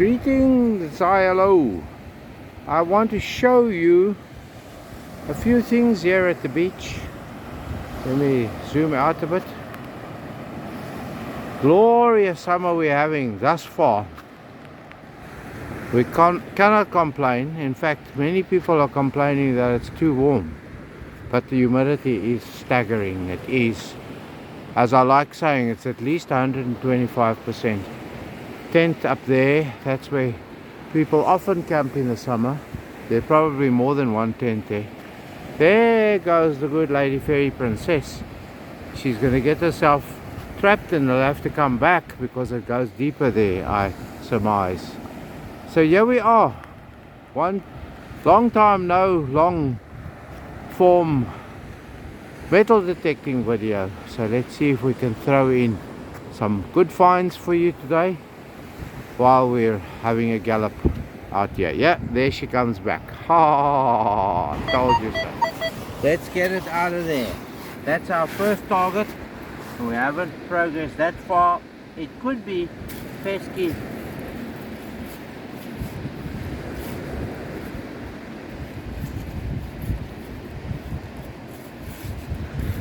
Greetings, hello. I want to show you a few things here at the beach. Let me zoom out a bit. Glorious summer we're having thus far. We cannot complain. In fact, many people are complaining that it's too warm. But the humidity is staggering. It is, as I like saying, it's at least 125%. Tent up there, that's where people often camp in the summer. There's probably more than one tent there. There goes the good lady fairy princess. She's going to get herself trapped and they'll have to come back because it goes deeper there, I surmise. So here we are. One long time no long form metal detecting video. So let's see if we can throw in some good finds for you today while we're having a gallop out here. Yeah, there she comes back. Ha! Told you so. Let's get it out of there. That's our first target. We haven't progressed that far. It could be pesky.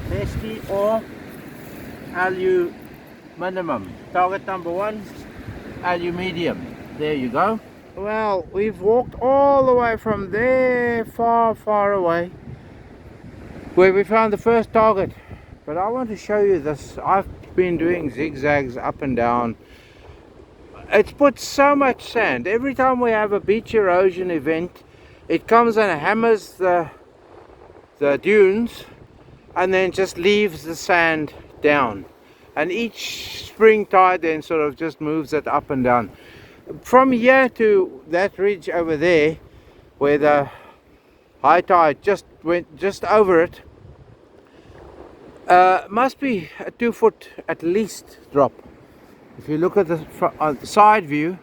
Pesky or aluminum. Target number one, aluminium. There you go. Well, we've walked all the way from there, far away, where we found the first target. But I want to show you this. I've been doing zigzags up and down. It's put so much sand. Every time we have a beach erosion event, it comes and hammers the dunes and then just leaves the sand down. And each spring tide then sort of just moves it up and down. From here to that ridge over there, where the high tide just went just over it, must be a 2 foot at least drop. If you look at the side view,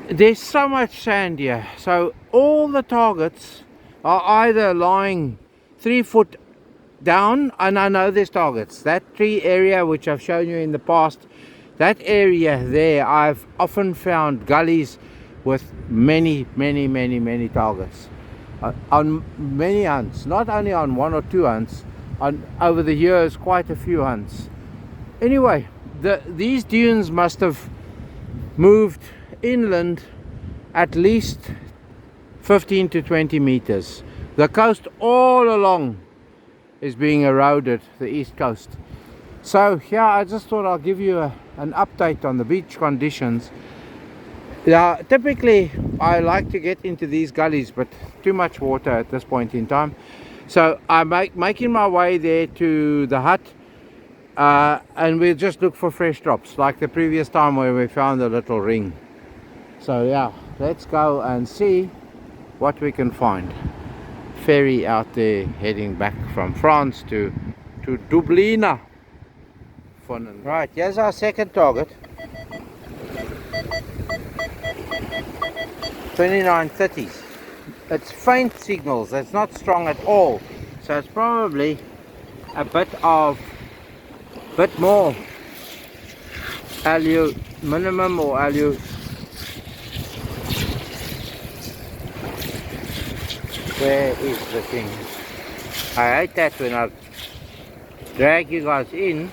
there's so much sand here. So all the targets are either lying 3 foot down, and I know there's targets. That tree area which I've shown you in the past, that area there, I've often found gullies with many targets on many hunts, not only on 1 or 2 hunts, on over the years quite a few hunts. Anyway, these dunes must have moved inland at least 15 to 20 meters. The coast all along is being eroded, the east coast. So yeah, I just thought I'll give you an update on the beach conditions. Now, typically I like to get into these gullies, but too much water at this point in time. So I'm making my way there to the hut, and we'll just look for fresh drops like the previous time where we found a little ring. So yeah, let's go and see what we can find. Ferry out there heading back from France to Dublina. Right, here's our second target. 2930s. It's faint signals, it's not strong at all. So it's probably a bit more aluminum or Where is the thing? I hate that when I drag you guys in.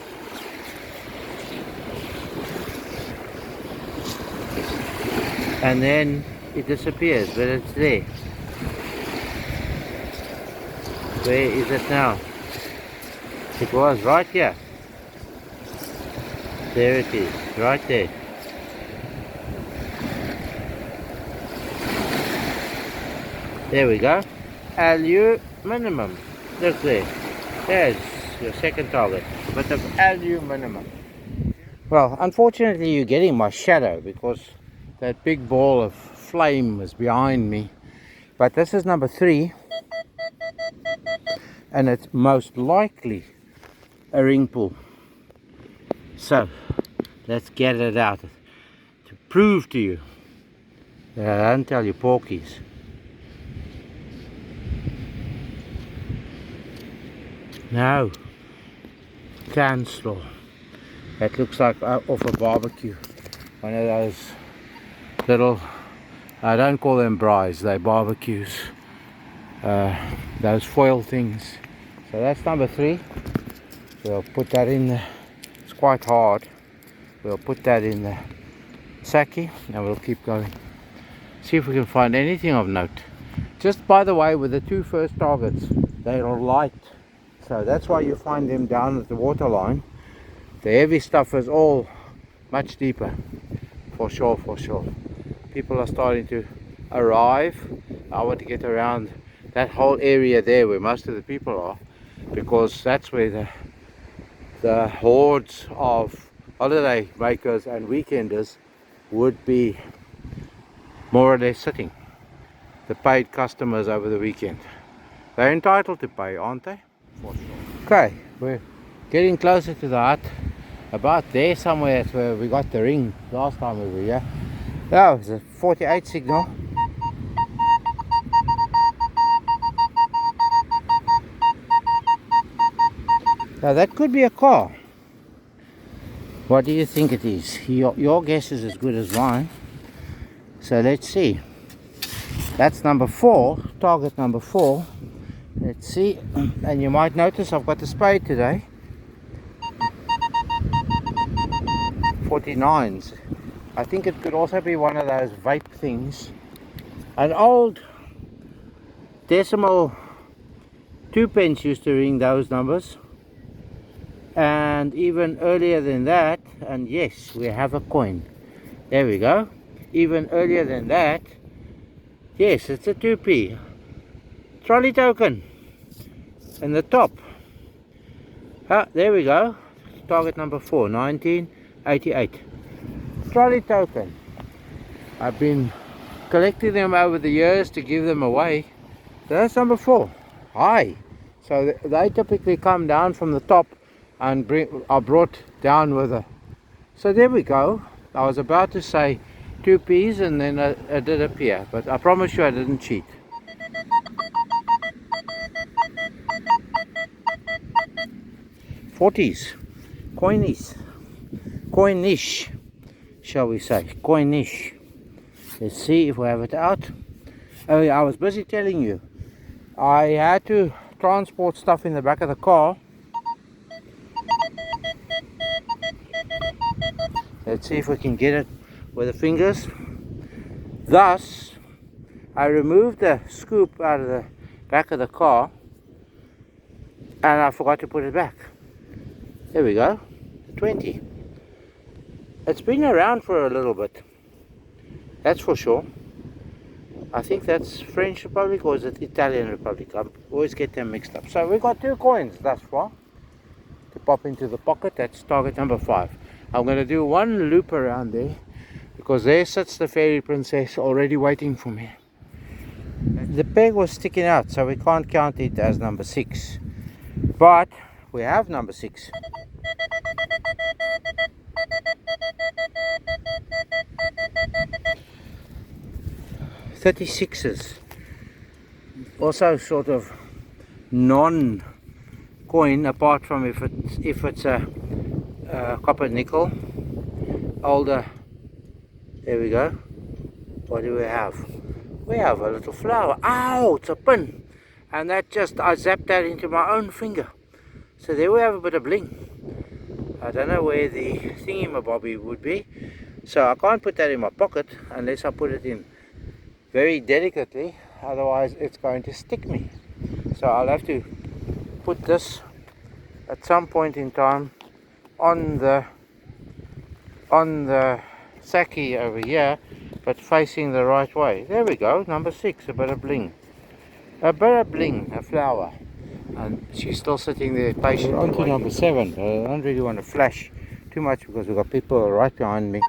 And then it disappears, but it's there. Where is it now? It was right here. There it is, right there. There we go. Aluminum. Look there. There's your second target. A bit of aluminum. Well, unfortunately you're getting my shadow because that big ball of flame is behind me. But this is number 3. And it's most likely a ring pull. So, let's get it out to prove to you that I don't tell you porkies. No, can straw. That looks like off a barbecue. One of those little, I don't call them braais, they're barbecues, those foil things. So that's number 3. We'll put that in the, it's quite hard, we'll put that in the sackie and we'll keep going. See if we can find anything of note. Just by the way, with the 2 first targets, they are light, so that's why you find them down at the water line. The heavy stuff is all much deeper, for sure, for sure. People are starting to arrive. I want to get around that whole area there where most of the people are, because that's where the hordes of holiday makers and weekenders would be more or less sitting. The paid customers over the weekend. They're entitled to pay, aren't they? For sure. Okay, we're getting closer to the hut. About there somewhere, that's where we got the ring last time we were here. Oh, it's a 48 signal. Now that could be a car. What do you think it is? Your guess is as good as mine. So let's see. That's number 4, target number 4. Let's see. And you might notice I've got the spade today. 49s. I think it could also be one of those vape things. An old decimal 2 pence used to ring those numbers. And even earlier than that, and yes, we have a coin. There we go. Even earlier than that, yes, it's a 2p. Trolley token. And the top. Ah, there we go. Target number 4, 1988. Trolley token. I've been collecting them over the years to give them away. So that's number 4. High. So they typically come down from the top and are brought down with a. So there we go. I was about to say 2p's and then it did appear, but I promise you I didn't cheat. $40s, coinish, shall we say, coinish. Let's see if we have it out. Oh yeah, I was busy telling you, I had to transport stuff in the back of the car. Let's see if we can get it with the fingers. Thus, I removed the scoop out of the back of the car and I forgot to put it back. There we go, 20. It's been around for a little bit, that's for sure. I think that's French Republic or is it Italian Republic? I always get them mixed up. So we've got 2 coins thus far to pop into the pocket. That's target number 5. I'm going to do 1 loop around there because there sits the fairy princess already waiting for me. The peg was sticking out, so we can't count it as number 6, but we have number 6. $36s. Also sort of non-coin, apart from if it's a copper nickel. Older. There we go. What do we have? We have a little flower. Ow! It's a pin. And that just, I zapped that into my own finger. So there we have a bit of bling. I don't know where the thingy-mabobby would be. So I can't put that in my pocket unless I put it in very delicately. Otherwise it's going to stick me. So I'll have to put this at some point in time on the sackie over here, but facing the right way. There we go, number 6, a bit of bling. A bit of bling, a flower. And she's still sitting there patiently. We're on to number 7, but I don't really want to flash too much because we've got people right behind me.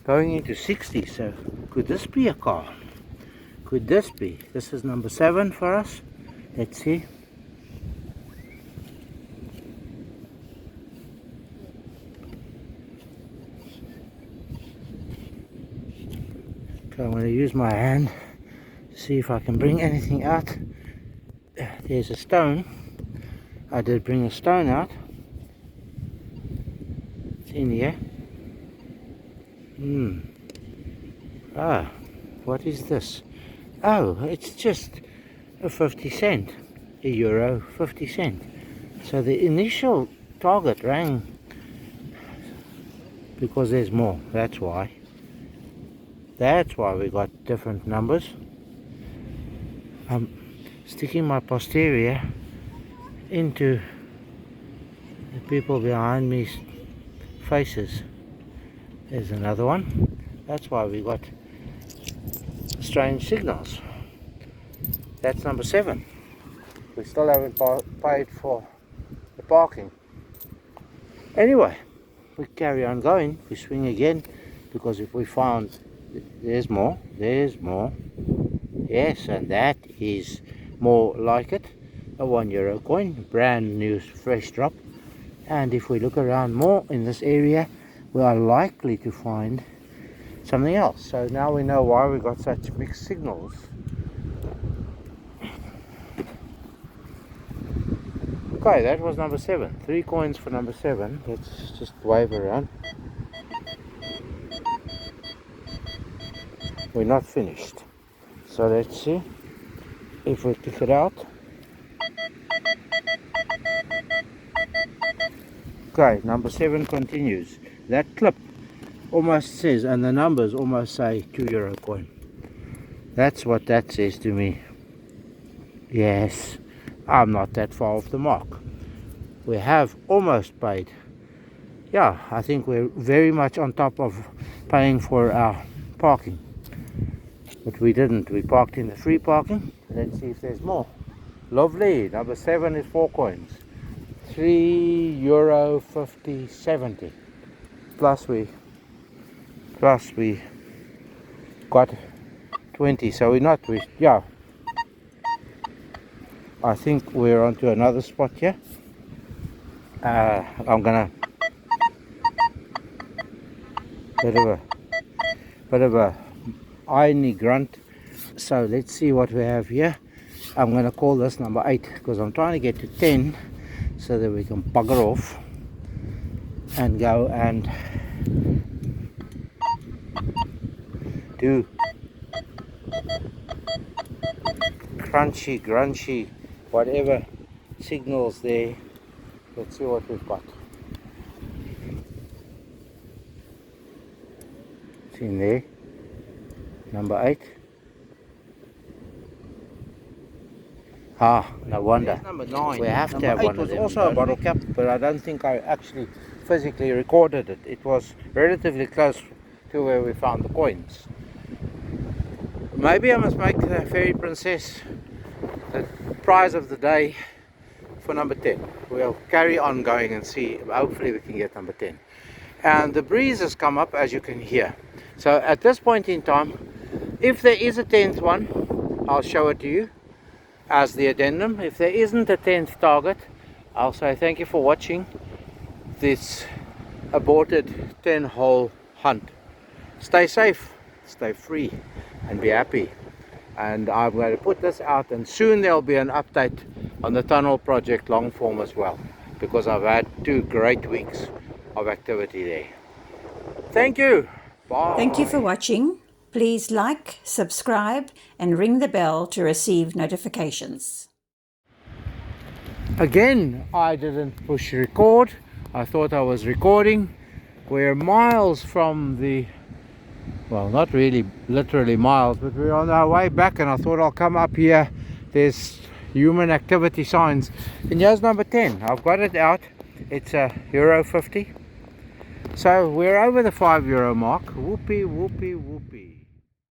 Going into 60, so could this be a car? Could this be? This is number 7 for us. Let's see. Okay, I'm going to use my hand to see if I can bring anything out. There's a stone. I did bring a stone out. in here. Ah, what is this? Oh, it's just a 50 cent, a euro 50 cent. So the initial target rang because there's more. That's why we got different numbers. I'm sticking my posterior into the people behind me's faces. There's another one. That's why we got strange signals. That's number 7. We still haven't paid for the parking. Anyway, we carry on going. We swing again, because if we found there's more. Yes, and that is more like it. A €1 coin, brand new, fresh drop. And if we look around more in this area, we are likely to find something else. So now we know why we got such mixed signals. Okay, that was number 7. 3 coins for number 7. Let's just wave around. We're not finished. So let's see if we pick it out. Okay, number 7 continues. That clip almost says, and the numbers almost say €2 coin. That's what that says to me. Yes, I'm not that far off the mark. We have almost paid. Yeah, I think we're very much on top of paying for our parking. But we didn't. We parked in the free parking. Let's see if there's more. Lovely. Number 7 is 4 coins. €3, 50, 70. Plus we got 20. So we're not. Yeah. I think we're onto another spot here. I'm gonna bit of a irony grunt. So let's see what we have here. I'm gonna call this number 8 because I'm trying to get to 10 so that we can bugger off and go and do crunchy, grunchy, whatever signals there. Let's see what we've got. It's in there. Number 8. Ah, no wonder. There's number 9. We have to have one of them. It was also a bottle cap, but I don't think I actually physically recorded it. It was relatively close to where we found the coins. Maybe I must make the Fairy Princess the prize of the day for number 10. We'll carry on going and see. Hopefully we can get number 10. And the breeze has come up, as you can hear. So at this point in time, if there is a 10th one, I'll show it to you as the addendum. If there isn't a 10th target, I'll say thank you for watching this aborted 10-hole hunt. Stay safe, stay free, and be happy. And I'm going to put this out, and soon there'll be an update on the tunnel project long form as well, because I've had 2 great weeks of activity there. Thank you. Bye. Thank you for watching. Please like, subscribe, and ring the bell to receive notifications. Again, I didn't push record. I thought I was recording. We're miles from the, well, not really literally miles, but we're on our way back, and I thought I'll come up here. There's human activity signs. And here's number 10. I've got it out. It's a euro 50. So we're over the €5 mark. Whoopee, whoopee, whoopee.